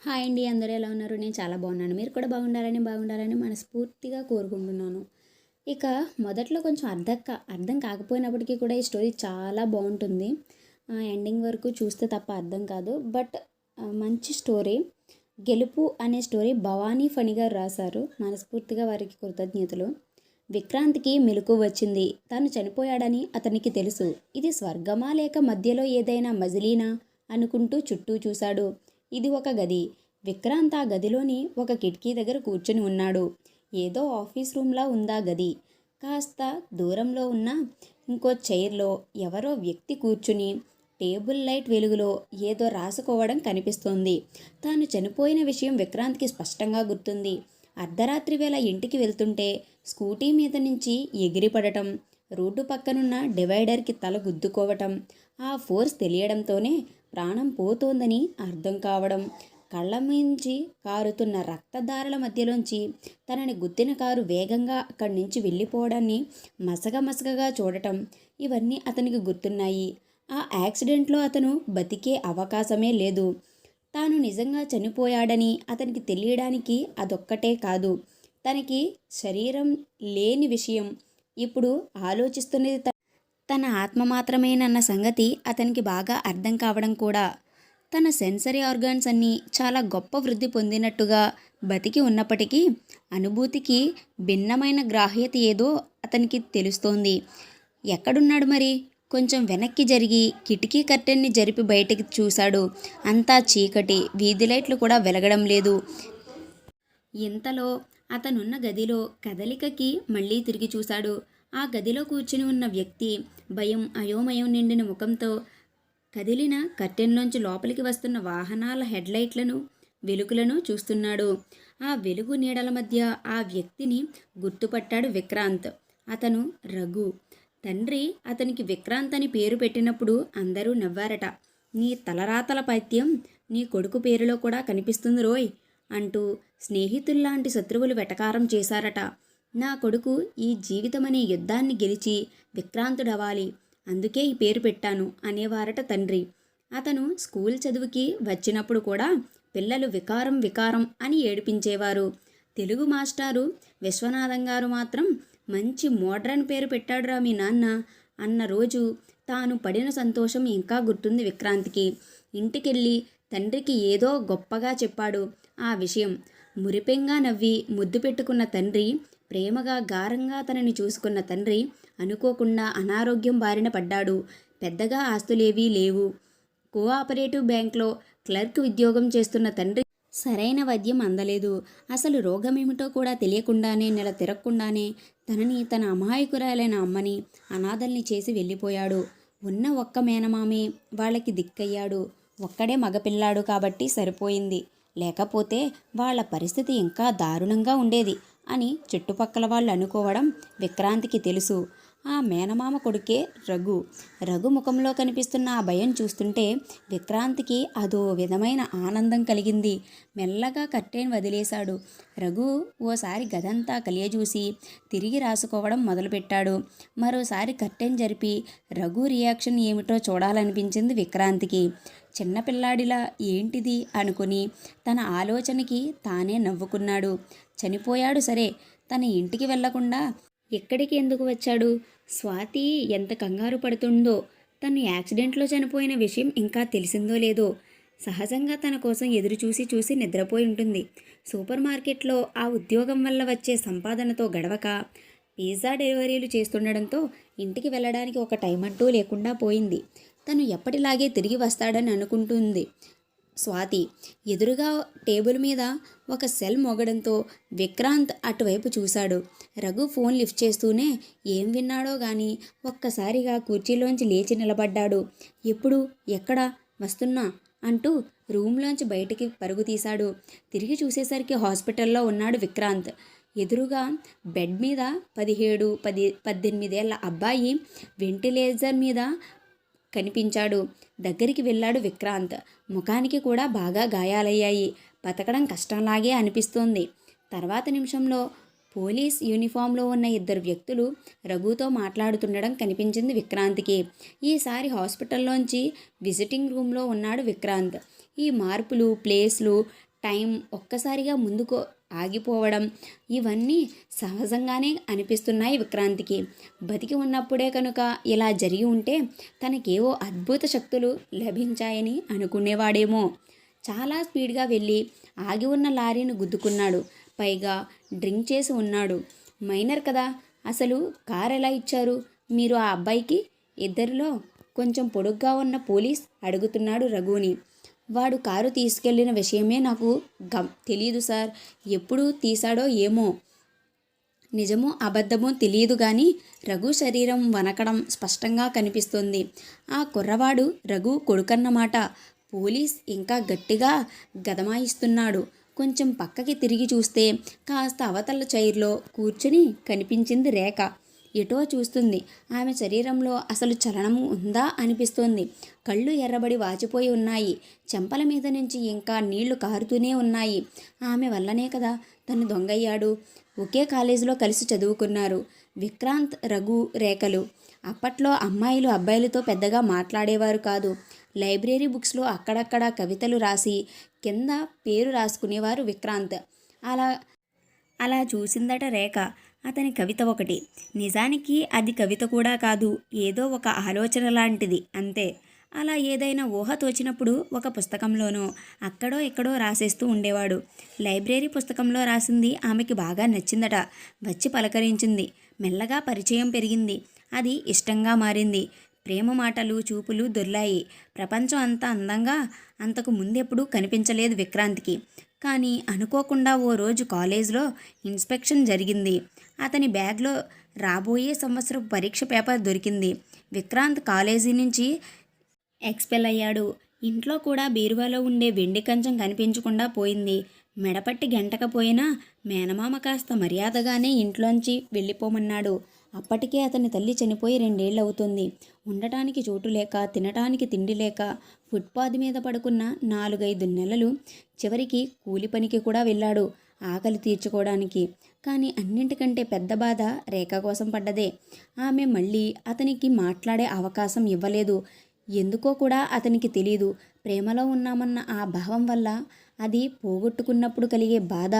Hi అండి. అందరూ ఎలా ఉన్నారు? నేను చాలా బాగున్నాను. మీరు కూడా బాగుండాలని మనస్ఫూర్తిగా కోరుకుంటున్నాను. ఇక మొదట్లో కొంచెం అర్థం కాకపోయినప్పటికీ కూడా ఈ స్టోరీ చాలా బాగుంటుంది. ఎండింగ్ వరకు చూస్తే తప్ప అర్థం కాదు. బట్ మంచి స్టోరీ. 'గెలుపు' అనే స్టోరీ భవానీ ఫణి గారు రాశారు. మనస్ఫూర్తిగా వారికి కృతజ్ఞతలు. విక్రాంత్‌కి మెలకువ వచ్చింది. తాను చనిపోయాడని అతనికి తెలుసు. ఇది స్వర్గమా లేక మధ్యలో ఏదైనా మజిలీనా అనుకుంటూ చుట్టూ చూశాడు. ఇది ఒక గది. విక్రాంత్ ఆ గదిలోని ఒక కిటికీ దగ్గర కూర్చుని ఉన్నాడు. ఏదో ఆఫీస్ రూమ్లా ఉందా గది. కాస్త దూరంలో ఉన్న ఇంకో చైర్లో ఎవరో వ్యక్తి కూర్చుని టేబుల్ లైట్ వెలుగులో ఏదో రాసుకోవడం కనిపిస్తోంది. తాను చనిపోయిన విషయం విక్రాంత్కి స్పష్టంగా గుర్తుంది. అర్ధరాత్రి వేళ ఇంటికి వెళ్తుంటే స్కూటీ మీద నుంచి ఎగిరిపడటం, రోడ్డు పక్కనున్న డివైడర్కి తల గుద్దుకోవటం, ఆ ఫోర్స్ తెలియడంతోనే ప్రాణం పోతోందని అర్థం కావడం, కళ్ళ మించి కారుతున్న రక్తధారల మధ్యలోంచి తనని గుద్దిన కారు వేగంగా అక్కడి నుంచి వెళ్ళిపోవడాన్ని మసగగా చూడటం, ఇవన్నీ అతనికి గుర్తున్నాయి. ఆ యాక్సిడెంట్లో అతను బతికే అవకాశమే లేదు. తాను నిజంగా చనిపోయాడని అతనికి తెలియడానికి అదొక్కటే కాదు, తనకి శరీరం లేని విషయం. ఇప్పుడు ఆలోచిస్తున్నది తన ఆత్మ మాత్రమేనన్న సంగతి అతనికి బాగా అర్థం కావడం కూడా. తన సెన్సరీ ఆర్గాన్స్ అన్నీ చాలా గొప్ప వృద్ధి పొందినట్టుగా బతికి ఉన్నప్పటికీ అనుభూతికి భిన్నమైన గ్రాహ్యత ఏదో అతనికి తెలుస్తోంది. ఎక్కడున్నాడు మరి? కొంచెం వెనక్కి జరిగి కిటికీ కర్టెన్ని జరిపి బయటికి చూశాడు. అంతా చీకటి. వీధి లైట్లు కూడా వెలగడం లేదు. ఇంతలో అతనున్న గదిలో కదలికకి మళ్ళీ తిరిగి చూశాడు. ఆ గదిలో కూర్చుని ఉన్న వ్యక్తి భయం అయోమయం నిండిన ముఖంతో కదిలిన కర్టెన్లోంచి లోపలికి వస్తున్న వాహనాల హెడ్లైట్లను వెలుగులను చూస్తున్నాడు. ఆ వెలుగు నీడల మధ్య ఆ వ్యక్తిని గుర్తుపట్టాడు విక్రాంత్. అతను రఘు. తండ్రి అతనికి విక్రాంత్ అని పేరు పెట్టినప్పుడు అందరూ నవ్వారట. నీ తలరాతల పైత్యం నీ కొడుకు పేరులో కూడా కనిపిస్తుంది రోయ్ అంటూ స్నేహితుల్లాంటి శత్రువులు వెటకారం చేశారట. నా కొడుకు ఈ జీవితమనే యుద్ధాన్ని గెలిచి విక్రాంతుడవాలి, అందుకే ఈ పేరు పెట్టాను అనేవారట తండ్రి. అతను స్కూల్ చదువుకి వచ్చినప్పుడు కూడా పిల్లలు వికారం అని ఏడిపించేవారు. తెలుగు మాస్టారు విశ్వనాథం గారు మాత్రం మంచి మోడ్రన్ పేరు పెట్టాడురా మీ నాన్న అన్న రోజు తాను పడిన సంతోషం ఇంకా గుర్తుంది విక్రాంత్కి. ఇంటికెళ్ళి తండ్రికి ఏదో గొప్పగా చెప్పాడు. ఆ విషయం మురిపెంగా నవ్వి ముద్దు పెట్టుకున్న తండ్రి, ప్రేమగా గారంగా తనని చూసుకున్న తండ్రి అనుకోకుండా అనారోగ్యం బారిన పడ్డాడు. పెద్దగా ఆస్తులేవీ లేవు. కోఆపరేటివ్ బ్యాంక్లో క్లర్క్ ఉద్యోగం చేస్తున్న తండ్రి సరైన వైద్యం అందలేదు. అసలు రోగమేమిటో కూడా తెలియకుండానే నెల తిరగకుండానే తన అమాయకురాలైన అమ్మని అనాథల్ని చేసి వెళ్ళిపోయాడు. ఉన్న ఒక్క మేనమామే వాళ్ళకి దిక్కయ్యాడు. ఒక్కడే మగపిల్లాడు కాబట్టి సరిపోయింది. లేకపోతే వాళ్ళ పరిస్థితి ఇంకా దారుణంగా ఉండేది అని చుట్టుపక్కల వాళ్ళు అనుకోవడం విక్రాంత్కి తెలుసు. ఆ మేనమామ కొడుకే రఘు ముఖంలో కనిపిస్తున్న ఆ భయం చూస్తుంటే విక్రాంత్కి అదో విధమైన ఆనందం కలిగింది. మెల్లగా కర్టెన్ వదిలేశాడు. రఘు ఓసారి గదంతా కలియజూసి తిరిగి రాసుకోవడం మొదలుపెట్టాడు. మరోసారి కర్టెన్ జరిపి రఘు రియాక్షన్ ఏమిటో చూడాలనిపించింది విక్రాంత్కి. చిన్నపిల్లాడిలా ఏంటిది అనుకుని తన ఆలోచనకి తానే నవ్వుకున్నాడు. చనిపోయాడు సరే, తన ఇంటికి వెళ్లకుండా ఎక్కడికి ఎందుకు వచ్చాడు? స్వాతి ఎంత కంగారు పడుతుందో. తను యాక్సిడెంట్లో చనిపోయిన విషయం ఇంకా తెలిసిందో లేదో. సహజంగా తన కోసం ఎదురు చూసి నిద్రపోయి ఉంటుంది. సూపర్ మార్కెట్లో ఆ ఉద్యోగం వల్ల వచ్చే సంపాదనతో గడవక పిజ్జా డెలివరీలు చేస్తుండడంతో ఇంటికి వెళ్ళడానికి ఒక టైం అంటూ లేకుండా పోయింది. తను ఎప్పటిలాగే తిరిగి వస్తాడని అనుకుంటుంది స్వాతి. ఎదురుగా టేబుల్ మీద ఒక సెల్ మోగడంతో విక్రాంత్ అటువైపు చూశాడు. రఘు ఫోన్ లిఫ్ట్ చేస్తూనే ఏం విన్నాడో గాని ఒక్కసారిగా కుర్చీలోంచి లేచి నిలబడ్డాడు. ఎప్పుడు? ఎక్కడ? వస్తున్నా అంటూ రూమ్లోంచి బయటికి పరుగు తీశాడు. తిరిగి చూసేసరికి హాస్పిటల్లో ఉన్నాడు విక్రాంత్. ఎదురుగా బెడ్ మీద 17-18 ఏళ్ల అబ్బాయి వెంటిలేటర్ మీద కనిపించాడు. దగ్గరికి వెళ్ళాడు విక్రాంత్. ముఖానికి కూడా బాగా గాయాలయ్యాయి. బతకడం కష్టంలాగే అనిపిస్తోంది. తర్వాత నిమిషంలో పోలీస్ యూనిఫామ్లో ఉన్న 2 వ్యక్తులు రఘుతో మాట్లాడుతుండడం కనిపించింది విక్రాంత్కి. ఈసారి హాస్పిటల్లోంచి విజిటింగ్ రూమ్లో ఉన్నాడు విక్రాంత్. ఈ మార్పులు, ప్లేస్లు, టైం ఒక్కసారిగా ముందుకు ఆగిపోవడం ఇవన్నీ సహజంగానే అనిపిస్తున్నాయి విక్రాంత్కి. బతికి ఉన్నప్పుడే కనుక ఇలా జరిగి ఉంటే తనకేవో అద్భుత శక్తులు లభించాయని అనుకునేవాడేమో. చాలా స్పీడ్గా వెళ్ళి ఆగి ఉన్న లారీని గుద్దుకున్నాడు. పైగా డ్రింక్ చేసి ఉన్నాడు. మైనర్ కదా, అసలు కార్ ఎలా ఇచ్చారు మీరు ఆ అబ్బాయికి? ఇద్దరిలో కొంచెం పొడుగ్గా ఉన్న పోలీస్ అడుగుతున్నాడు రఘుని. వాడు కారు తీసుకెళ్లిన విషయమే నాకు తెలియదు సార్. ఎప్పుడు తీశాడో ఏమో. నిజమో అబద్ధమో తెలియదు కానీ రఘు శరీరం వనకడం స్పష్టంగా కనిపిస్తుంది. ఆ కుర్రవాడు రఘు కొడుకన్నమాట. పోలీస్ ఇంకా గట్టిగా గదమాయిస్తున్నాడు. కొంచెం పక్కకి తిరిగి చూస్తే కాస్త అవతల చైర్లో కూర్చుని కనిపించింది రేఖ. ఎటో చూస్తుంది. ఆమె శరీరంలో అసలు చలనం ఉందా అనిపిస్తోంది. కళ్ళు ఎర్రబడి వాచిపోయి ఉన్నాయి. చెంపల మీద నుంచి ఇంకా నీళ్లు కారుతూనే ఉన్నాయి. ఆమె వల్లనే కదా తను దొంగయ్యాడు. ఒకే కాలేజీలో కలిసి చదువుకున్నారు విక్రాంత్, రఘు, రేఖలు. అప్పట్లో అమ్మాయిలు అబ్బాయిలతో పెద్దగా మాట్లాడేవారు కాదు. లైబ్రరీ బుక్స్లో అక్కడక్కడ కవితలు రాసి కింద పేరు రాసుకునేవారు విక్రాంత్. అలా చూసిందట రేఖ అతని కవిత ఒకటి. నిజానికి అది కవిత కూడా కాదు, ఏదో ఒక ఆలోచన లాంటిది అంతే. అలా ఏదైనా ఊహ తోచినప్పుడు ఒక పుస్తకంలోనో అక్కడో ఎక్కడో రాసేస్తూ ఉండేవాడు. లైబ్రరీ పుస్తకంలో రాసింది ఆమెకి బాగా నచ్చిందట. వచ్చి పలకరించింది. మెల్లగా పరిచయం పెరిగింది. అది ఇష్టంగా మారింది. ప్రేమ మాటలు, చూపులు దొర్లాయి. ప్రపంచం అంత అందంగా అంతకు ముందెప్పుడూ కనిపించలేదు విక్రాంత్కి. కానీ అనుకోకుండా ఓ రోజు కాలేజ్లో ఇన్స్పెక్షన్ జరిగింది. అతని బ్యాగ్లో రాబోయే సంవత్సరం పరీక్ష పేపర్ దొరికింది. విక్రాంత్ కాలేజీ నుంచి ఎక్స్పెల్ అయ్యాడు. ఇంట్లో కూడా బీరువాలో ఉండే వెండి కంచం కనిపించకుండా పోయింది. మెడపట్టి గంటకపోయినా మేనమామ కాస్త మర్యాదగానే ఇంట్లోంచి వెళ్ళిపోమన్నాడు. అప్పటికే అతని తల్లి చనిపోయి 2 ఏళ్ళు అవుతుంది. ఉండటానికి చోటు లేక, తినటానికి తిండి లేక ఫుట్పాత్ మీద పడుకున్న 4-5 నెలలు. చివరికి కూలి పనికి కూడా వెళ్ళాడు ఆకలి తీర్చుకోవడానికి. కానీ అన్నింటికంటే పెద్ద బాధ రేఖ కోసం పడ్డదే. ఆమె మళ్ళీ అతనికి మాట్లాడే అవకాశం ఇవ్వలేదు. ఎందుకో కూడా అతనికి తెలీదు. ప్రేమలో ఉన్నామన్న ఆ భావం వల్ల అది పోగొట్టుకున్నప్పుడు కలిగే బాధ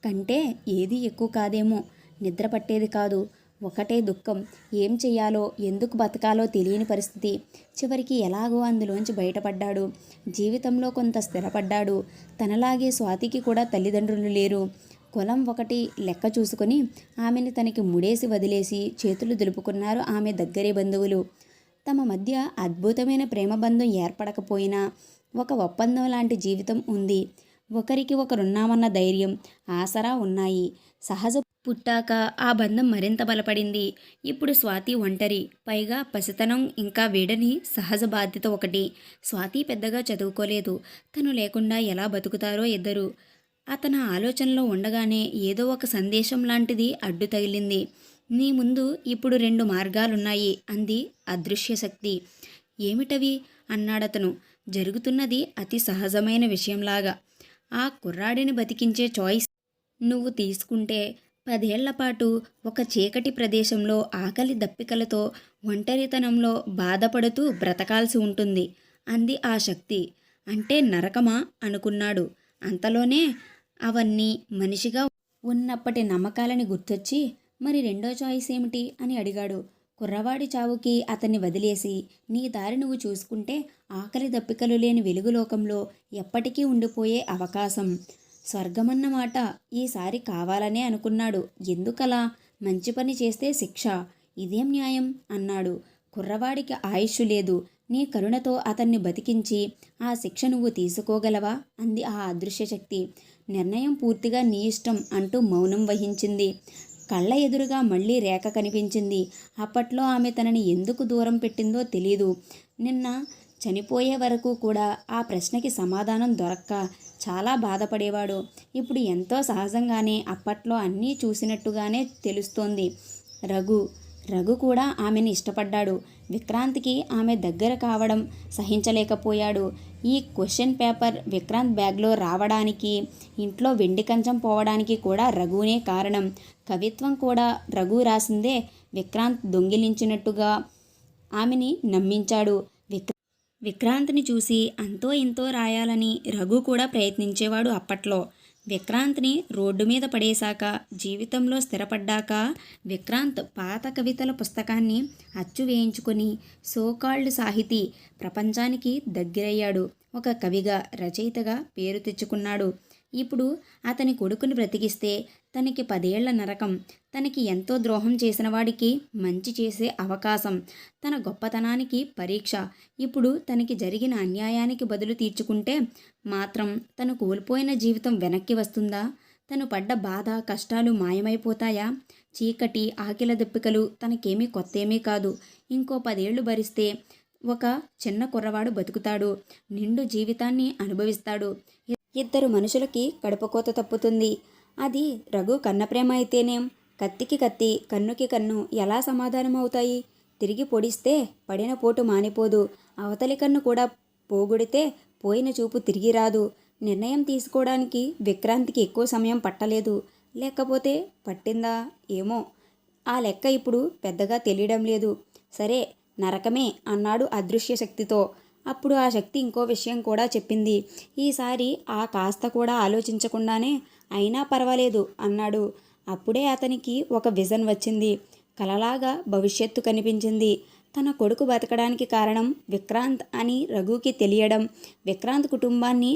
కంటే ఏది ఎక్కువ కాదేమో. నిద్ర పట్టేది కాదు. ఒకటే దుఃఖం. ఏం చెయ్యాలో, ఎందుకు బతకాలో తెలియని పరిస్థితి. చివరికి ఎలాగో అందులోంచి బయటపడ్డాడు. జీవితంలో కొంత స్థిరపడ్డాడు. తనలాగే స్వాతికి కూడా తల్లిదండ్రులు లేరు. కులం ఒకటి లెక్క చూసుకొని ఆమెని తనకి ముడేసి వదిలేసి చేతులు దులుపుకున్నారు ఆమె దగ్గరే బంధువులు. తమ మధ్య అద్భుతమైన ప్రేమబంధం ఏర్పడకపోయినా ఒక ఒప్పందం లాంటి జీవితం ఉంది. ఒకరికి ఒకరున్నామన్న ధైర్యం, ఆసరా ఉన్నాయి. సహజ పుట్టాక ఆ బంధం మరింత బలపడింది. ఇప్పుడు స్వాతి ఒంటరి. పైగా పసితనం ఇంకా వీడని సహజ బాధ్యత ఒకటి. స్వాతి పెద్దగా చదువుకోలేదు. తను లేకుండా ఎలా బతుకుతారో ఇద్దరు. అతని ఆలోచనలో ఉండగానే ఏదో ఒక సందేశం లాంటిది అడ్డు తగిలింది. నీ ముందు ఇప్పుడు 2 మార్గాలున్నాయి అంది అదృశ్య శక్తి. ఏమిటవి అన్నాడతను. జరుగుతున్నది అతి సహజమైన విషయంలాగా. ఆ కుర్రాడిని బతికించే చాయిస్ నువ్వు తీసుకుంటే 10 ఏళ్ల పాటు ఒక చీకటి ప్రదేశంలో ఆకలి దప్పికలతో ఒంటరితనంలో బాధపడుతూ బ్రతకాల్సి ఉంటుంది అంది ఆ శక్తి. అంటే నరకమా అనుకున్నాడు. అంతలోనే అవన్నీ మనిషిగా ఉన్నప్పటి నమ్మకాలని గుర్తొచ్చి మరి రెండో చాయిస్ ఏమిటి అని అడిగాడు. కుర్రవాడి చావుకి అతన్ని వదిలేసి నీ దారి నువ్వు చూసుకుంటే ఆకలి దప్పికలు లేని వెలుగులోకంలో ఎప్పటికీ ఉండిపోయే అవకాశం. స్వర్గమన్నమాట ఈసారి కావాలనే అనుకున్నాడు. ఎందుకలా? మంచి పని చేస్తే శిక్ష. ఇదేం న్యాయం అన్నాడు. కుర్రవాడికి ఆయుష్ లేదు. నీ కరుణతో అతన్ని బతికించి ఆ శిక్ష నువ్వు తీసుకోగలవా అంది ఆ అదృశ్య శక్తి. నిర్ణయం పూర్తిగా నీ ఇష్టం అంటూ మౌనం వహించింది. కళ్ళ ఎదురుగా మళ్ళీ రేఖ కనిపించింది. అప్పట్లో ఆమె తనని ఎందుకు దూరం పెట్టిందో తెలీదు. నిన్న చనిపోయే వరకు కూడా ఆ ప్రశ్నకి సమాధానం దొరక్క చాలా బాధపడేవాడు. ఇప్పుడు ఎంతో సహజంగానే అప్పట్లో అన్నీ చూసినట్టుగానే తెలుస్తోంది. రఘు కూడా ఆమెను ఇష్టపడ్డాడు. విక్రాంత్కి ఆమె దగ్గర కావడం సహించలేకపోయాడు. ఈ క్వశ్చన్ పేపర్ విక్రాంత్ బ్యాగ్లో రావడానికి, ఇంట్లో వెండి కంచం పోవడానికి కూడా రఘునే కారణం. కవిత్వం కూడా రఘు రాసిందే విక్రాంత్ దొంగిలించినట్టుగా ఆమెని నమ్మించాడు. విక్రాంత్ని చూసి అంతో ఇంతో రాయాలని రఘు కూడా ప్రయత్నించేవాడు అప్పట్లో. విక్రాంత్ని రోడ్డు మీద పడేశాక, జీవితంలో స్థిరపడ్డాక విక్రాంత్ పాత కవితల పుస్తకాన్ని అచ్చు వేయించుకొని సోకాల్డ్ సాహితీ ప్రపంచానికి దగ్గరయ్యాడు. ఒక కవిగా, రచయితగా పేరు తెచ్చుకున్నాడు. ఇప్పుడు అతని కొడుకుని బ్రతికిస్తే తనకి 10 ఏళ్ల నరకం, తనకి ఎంతో ద్రోహం చేసిన వాడికి మంచి చేసే అవకాశం, తన గొప్పతనానికి పరీక్ష. ఇప్పుడు తనకి జరిగిన అన్యాయానికి బదులు తీర్చుకుంటే మాత్రం తను కోల్పోయిన జీవితం వెనక్కి వస్తుందా? తను పడ్డ బాధ, కష్టాలు మాయమైపోతాయా? చీకటి, ఆకిల దెప్పికలు తనకేమీ కొత్తేమీ కాదు. ఇంకో 10 ఏళ్లు భరిస్తే ఒక చిన్న కుర్రవాడు బతుకుతాడు, నిండు జీవితాన్ని అనుభవిస్తాడు. ఇద్దరు మనుషులకి కడుపుకోత తప్పుతుంది. అది రఘు కన్నప్రేమ అయితేనేం? కత్తికి కత్తి, కన్నుకి కన్ను ఎలా సమాధానం అవుతాయి? తిరిగి పొడిస్తే పడిన పోటు మానిపోదు. అవతలి కన్ను కూడా పోగొడితే పోయిన చూపు తిరిగి రాదు. నిర్ణయం తీసుకోవడానికి విక్రాంత్కి ఎక్కువ సమయం పట్టలేదు. లేకపోతే పట్టిందా ఏమో, ఆ లెక్క ఇప్పుడు పెద్దగా తెలియడం లేదు. సరే, నరకమే అన్నాడు అదృశ్య శక్తితో. అప్పుడు ఆ శక్తి ఇంకో విషయం కూడా చెప్పింది. ఈసారి ఆ కాస్త కూడా ఆలోచించకుండానే అయినా పర్వాలేదు అన్నాడు. అప్పుడే అతనికి ఒక విజన్ వచ్చింది. కలలాగా భవిష్యత్తు కనిపించింది. తన కొడుకు బతకడానికి కారణం విక్రాంత్ అని రఘుకి తెలియడం, విక్రాంత్ కుటుంబాన్ని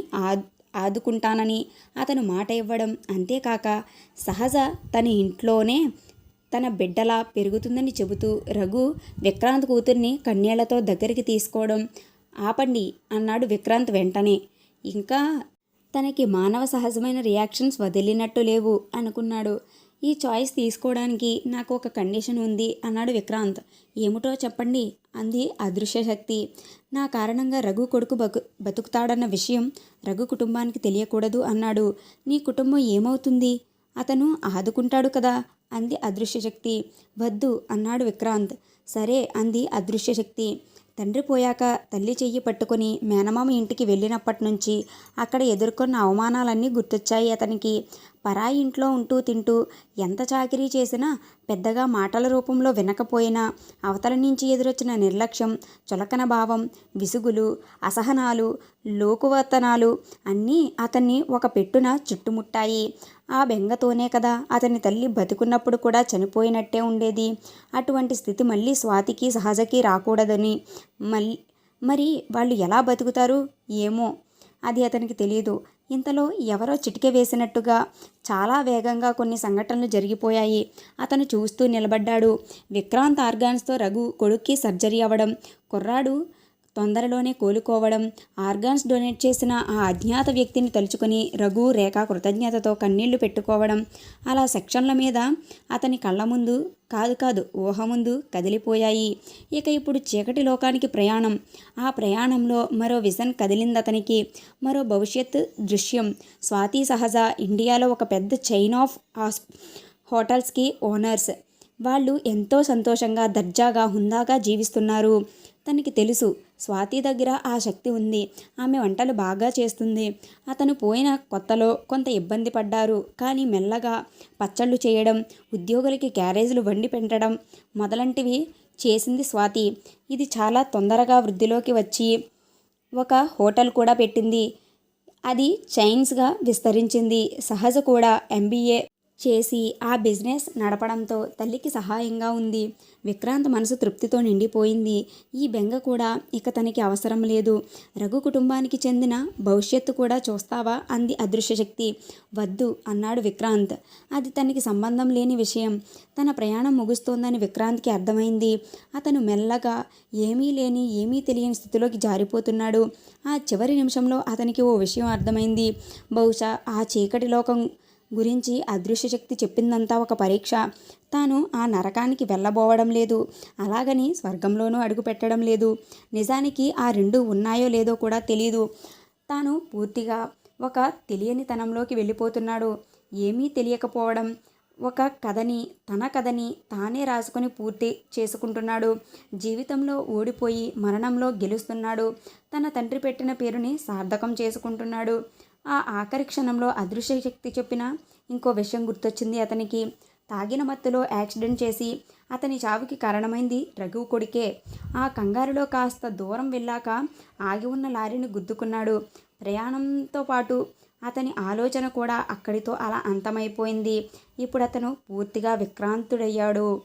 ఆదుకుంటానని అతను మాట ఇవ్వడం, అంతేకాక సహజ తన ఇంట్లోనే తన బిడ్డలా పెరుగుతుందని చెబుతూ రఘు విక్రాంత్ కూతుర్ని కన్నీళ్లతో దగ్గరికి తీసుకోవడం. ఆపండి అన్నాడు విక్రాంత్ వెంటనే. ఇంకా తనకి మానవ సహజమైన రియాక్షన్స్ వదిలినట్టు లేవు అనుకున్నాడు. ఈ చాయిస్ తీసుకోవడానికి నాకు ఒక కండిషన్ ఉంది అన్నాడు విక్రాంత్. ఏమిటో చెప్పండి అంది అదృశ్య శక్తి. నా కారణంగా రఘు కొడుకు బతుకుతాడన్న విషయం రఘు కుటుంబానికి తెలియకూడదు అన్నాడు. నీ కుటుంబం ఏమవుతుంది? అతను ఆదుకుంటాడు కదా అంది అదృశ్య శక్తి. వద్దు అన్నాడు విక్రాంత్. సరే అంది అదృశ్య శక్తి. తండ్రి పోయాక తల్లి చెయ్యి పట్టుకొని మేనమామ ఇంటికి వెళ్ళినప్పటి నుంచి అక్కడ ఎదుర్కొన్న అవమానాలన్నీ గుర్తొచ్చాయి అతనికి. పరాయి ఇంట్లో ఉంటూ తింటూ ఎంత చాకిరీ చేసినా పెద్దగా మాటల రూపంలో వినకపోయినా అవతల నుంచి ఎదురొచ్చిన నిర్లక్ష్యం, చులకన భావం, విసుగులు, అసహనాలు, లోకువర్తనాలు అన్నీ అతన్ని ఒక పెట్టున చుట్టుముట్టాయి. ఆ బెంగతోనే కదా అతని తల్లి బతికున్నప్పుడు కూడా చనిపోయినట్టే ఉండేది. అటువంటి స్థితి మళ్ళీ స్వాతికి, సహజకి రాకూడదని. మరి వాళ్ళు ఎలా బతుకుతారు ఏమో, అది అతనికి తెలియదు. ఇంతలో ఎవరో చిటికె వేసినట్టుగా చాలా వేగంగా కొన్ని సంఘటనలు జరిగిపోయాయి. అతను చూస్తూ నిలబడ్డాడు. విక్రాంత్ ఆర్గాన్స్తో రఘు కొడుక్కి సర్జరీ అవ్వడం, కుర్రాడు తొందరలోనే కోలుకోవడం, ఆర్గాన్స్ డొనేట్ చేసిన ఆ అజ్ఞాత వ్యక్తిని తలుచుకొని రఘు, రేఖ కృతజ్ఞతతో కన్నీళ్లు పెట్టుకోవడం, అలా సెక్షన్ల మీద అతని కళ్ళ ముందు కాదు ఊహ ముందు కదిలిపోయాయి. ఇక ఇప్పుడు చీకటి లోకానికి ప్రయాణం. ఆ ప్రయాణంలో మరో విజన్ కదిలిందతనికి. మరో భవిష్యత్ దృశ్యం. స్వాతి, సహజ ఇండియాలో ఒక పెద్ద చైన్ ఆఫ్ హోటల్స్కి ఓనర్స్. వాళ్ళు ఎంతో సంతోషంగా, దర్జాగా, హుందాగా జీవిస్తున్నారు. తనకి తెలుసు స్వాతి దగ్గర ఆ శక్తి ఉంది. ఆమె వంటలు బాగా చేస్తుంది. అతను పోయిన కొత్తలో కొంత ఇబ్బంది పడ్డారు. కానీ మెల్లగా పచ్చళ్ళు చేయడం, ఉద్యోగులకి క్యారేజీలు వండి పెట్టడం మొదలంటివి చేసింది స్వాతి. ఇది చాలా తొందరగా వృద్ధిలోకి వచ్చి ఒక హోటల్ కూడా పెట్టింది. అది చైన్స్గా విస్తరించింది. సహజ కూడా MBA చేసి ఆ బిజినెస్ నడపడంతో తల్లికి సహాయంగా ఉంది. విక్రాంత్ మనసు తృప్తితో నిండిపోయింది. ఈ బెంగ కూడా ఇక తనకి అవసరం లేదు. రఘు కుటుంబానికి చెందిన భవిష్యత్తు కూడా చూస్తావా అంది అదృశ్య శక్తి. వద్దు అన్నాడు విక్రాంత్. అది తనకి సంబంధం లేని విషయం. తన ప్రయాణం ముగుస్తోందని విక్రాంత్కి అర్థమైంది. అతను మెల్లగా ఏమీ తెలియని స్థితిలోకి జారిపోతున్నాడు. ఆ చివరి నిమిషంలో అతనికి ఓ విషయం అర్థమైంది. బహుశా ఆ చీకటి లోకం గురించి అదృశ్య శక్తి చెప్పిందంతా ఒక పరీక్ష. తాను ఆ నరకానికి వెళ్ళబోవడం లేదు, అలాగని స్వర్గంలోనూ అడుగు పెట్టడం లేదు. నిజానికి ఆ రెండు ఉన్నాయో లేదో కూడా తెలీదు. తాను పూర్తిగా ఒక తెలియని తనంలోకి వెళ్ళిపోతున్నాడు. ఏమీ తెలియకపోవడం. ఒక తన కథని తానే రాసుకొని పూర్తి చేసుకుంటున్నాడు. జీవితంలో ఓడిపోయి మరణంలో గెలుస్తున్నాడు. తన తండ్రి పెట్టిన పేరుని సార్థకం చేసుకుంటున్నాడు. ఆ ఆఖరి క్షణంలో అదృశ్య శక్తి చెప్పిన ఇంకో విషయం గుర్తొచ్చింది అతనికి. తాగిన మత్తులో యాక్సిడెంట్ చేసి అతని చావుకి కారణమైంది రఘు కొడుకే. ఆ కంగారులో కాస్త దూరం వెళ్ళాక ఆగి ఉన్న లారీని గుద్దుకున్నాడు. ప్రయాణంతో పాటు అతని ఆలోచన కూడా అక్కడితో అలా అంతమైపోయింది. ఇప్పుడు అతను పూర్తిగా విక్రాంతుడయ్యాడు.